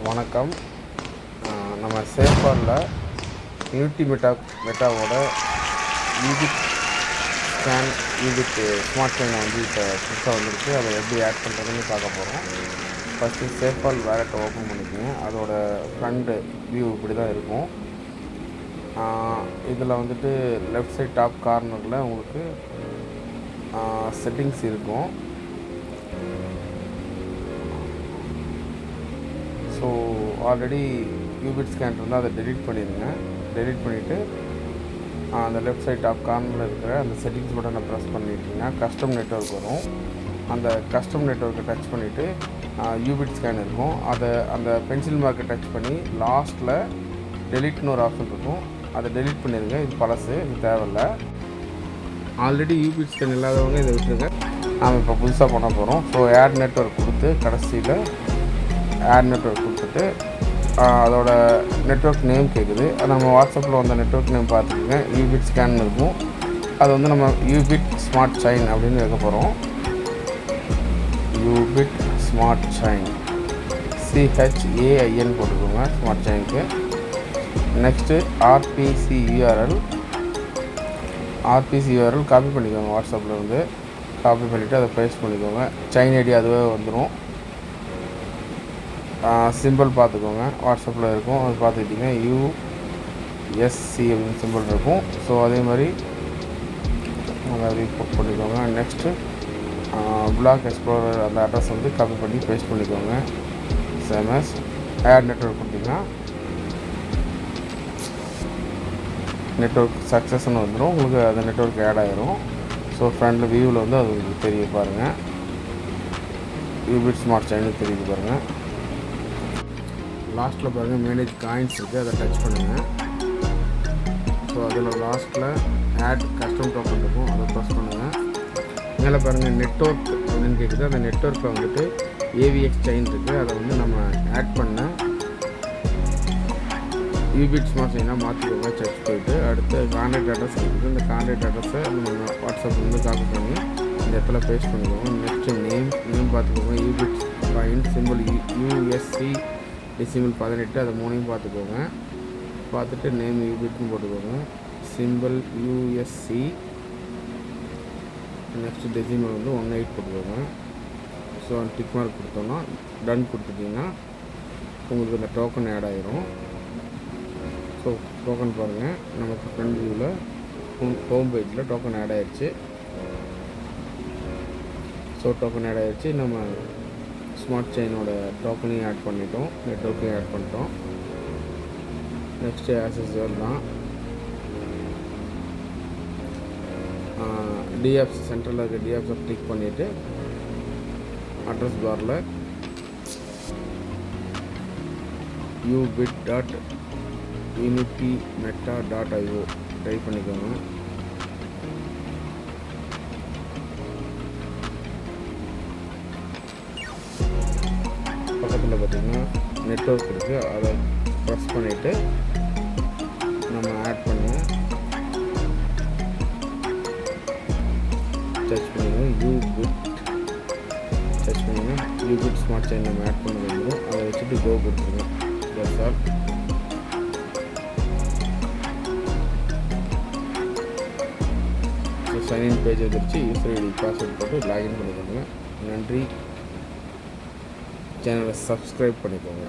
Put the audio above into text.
வணக்கம். நம்ம சேஃபாரில் unity மெட்டாவோட யூபிட் scan யூபிட் smart செயினை வந்து இப்போ புதுசாக வந்துருக்கு. அதை எப்படி ஆட் பண்ணுறதுன்னு பார்க்க போகிறோம். ஃபஸ்ட்டு சேஃபால் வேலெட்டை ஓப்பன் பண்ணிக்கோங்க. அதோட ஃப்ரண்ட் வியூ இப்படி தான் இருக்கும். இதில் வந்துட்டு லெஃப்ட் சைட் டாப் கார்னரில் உங்களுக்கு செட்டிங்ஸ் இருக்கும். ஸோ ஆல்ரெடி யூபிட் ஸ்கேன் இருந்தால் அதை டெலீட் பண்ணிடுங்க. டெலீட் பண்ணிவிட்டு அந்த லெஃப்ட் சைட் டாப் கார்னரில் இருக்கிற அந்த செட்டிங்ஸ் பட்டனை ப்ரெஸ் பண்ணிட்டீங்கன்னா கஸ்டம் நெட்வொர்க் வரும். அந்த கஸ்டம் நெட்வொர்க்கை டச் பண்ணிவிட்டு யூபிட் ஸ்கேன் இருக்கும். அதை அந்த பென்சில் மார்க்கை டச் பண்ணி லாஸ்ட்டில் டெலீட்னு ஒரு ஆப்ஷன் இருக்கும். அதை டெலீட் பண்ணிடுங்க. இது பழசு, இது தேவையில்லை. ஆல்ரெடி யூபிட் ஸ்கேன் இல்லாதவங்க இதை விட்டுருங்க. நாம் இப்போ புதுசாக பண்ண போகிறோம். ஸோ ஆட் நெட்வொர்க் கொடுத்து கடைசியில் ஆட் நெட்வொர்க் கொடுத்துட்டு அதோட நெட்வொர்க் நேம் கேட்குது. அது நம்ம வாட்ஸ்அப்பில் வந்த நெட்வொர்க் நேம் பார்த்துக்கோங்க. யூபிட் ஸ்கேன் இருக்கும். அது வந்து நம்ம யூபிட் ஸ்மார்ட் செயின் அப்படின்னு வைக்க போகிறோம். யூபிட் ஸ்மார்ட் செயின் CHAIN போட்டுக்கோங்க ஸ்மார்ட் செயினுக்கு. நெக்ஸ்ட்டு RPC URL காப்பி பண்ணிக்கோங்க. வாட்ஸ்அப்பில் இருந்து காப்பி பண்ணிவிட்டு அதை பேஸ்ட் பண்ணிக்கோங்க. செயின் ஐடி அதுவே வந்துடும். சிம்பிள் பார்த்துக்கோங்க, வாட்ஸ்அப்பில் இருக்கும். அது பார்த்துக்கிட்டிங்க USC அப்படின்னு சிம்பிள் இருக்கும். ஸோ அதே மாதிரி அதை ரிப்போர்ட் பண்ணிக்கோங்க. நெக்ஸ்ட்டு பிளாக் எக்ஸ்ப்ளோரர் அந்த அட்ரஸ் வந்து காப்பி பண்ணி பேஸ்ட் பண்ணிக்கோங்க. SMS ஆட் நெட்வொர்க் கொடுத்திங்கன்னா நெட்வொர்க் சக்ஸஸ்ன்னு வந்துடும். உங்களுக்கு அந்த நெட்வொர்க் ஆட் ஆகிரும். ஸோ ஃப்ரண்டில் வியூவில் வந்து அது உங்களுக்கு தெரிய பாருங்கள். யூபிட் ஸ்மார்ட் செயின் தெரியுது பாருங்கள். லாஸ்ட்டில் பாருங்கள் மேனேஜ் காயின்ஸ் இருக்குது. அதை டச் பண்ணுங்கள். ஸோ அதில் லாஸ்ட்டில் ஆட் கஸ்டம் டோக்கன் இருக்கும். அதை ப்ரெஸ் பண்ணுங்கள். மேலே பாருங்கள் நெட்வொர்க் அப்படின்னு கேட்குது. அந்த நெட்வொர்க்கில் வந்துட்டு AVX செயின் இருக்குது. அதை வந்து நம்ம ஆட் பண்ண யூபிட் ஸ்மார்ட் செயினாக மாற்றிக்கோங்க. சர்ச் போயிட்டு அடுத்து கான்டாக்ட் அட்ரஸ் இருக்குது. இந்த கான்டாக்ட் அட்ரஸை நம்ம வாட்ஸ்அப் வந்து காப்பி பண்ணி இந்த இடத்துல பேஸ்ட் பண்ணிக்கோங்க. நெக்ஸ்ட்டு நேம் பார்த்துக்கோங்க. யூபிட் காயின் சிம்பிள் USC டெசிமல் 18 அதை மூணையும் பார்த்துக்கோங்க. பார்த்துட்டு நேம் யூபிட்னு போட்டுக்கோங்க. சிம்பிள் USC நெக்ஸ்ட்டு டெசிமல் வந்து 18 போட்டுக்கோங்க. ஸோ டிக் மார்க் கொடுத்தோன்னா டன் கொடுத்துட்டிங்கன்னா உங்களுக்கு அந்த டோக்கன் ஆட் ஆகிரும். ஸோ டோக்கன் பாருங்கள், நமக்கு ஃப்ரண்ட் வியூவில் ஹோம் பேஜில் டோக்கன் ஆட் ஆகிடுச்சு. ஸோ டோக்கன் ஆட் ஆகிடுச்சு. நம்ம ஸ்மார்ட் செயினோட டோக்கனையும் ஆட் பண்ணிட்டோம், நெட்வொர்க்கையும் ஆட் பண்ணிட்டோம். நெக்ஸ்ட்டு ஆஸ் யூசுவல் தான் டிஆப்ஸ் சென்டரில் இருக்க டிஆப்ஸை கிளிக் பண்ணிவிட்டு அட்ரஸ் பாரில் ubit.unitymeta.io டைப் பண்ணிக்கோங்க. பக்கத்தில் பார்த்திங்கன்னா நெட்வொர்க் இருக்குது. அதை ப்ரெஸ் பண்ணிவிட்டு நம்ம ஆட் பண்ணுவோம். சர்ச் பண்ணுங்கள். யூபிட் ஸ்மார்ட் செயின் நம்ம ஆட் பண்ண வந்துடும். அதை வச்சுட்டு கோ கொடுத்துருங்க. Yes sir. So sign in page வந்துருச்சு. யூசர் ஐடி பாஸ்வேர்ட் போட்டு லாகின் பண்ணிக்கோங்க. நன்றி. சேனலை சப்ஸ்கிரைப் பண்ணிக்கோங்க.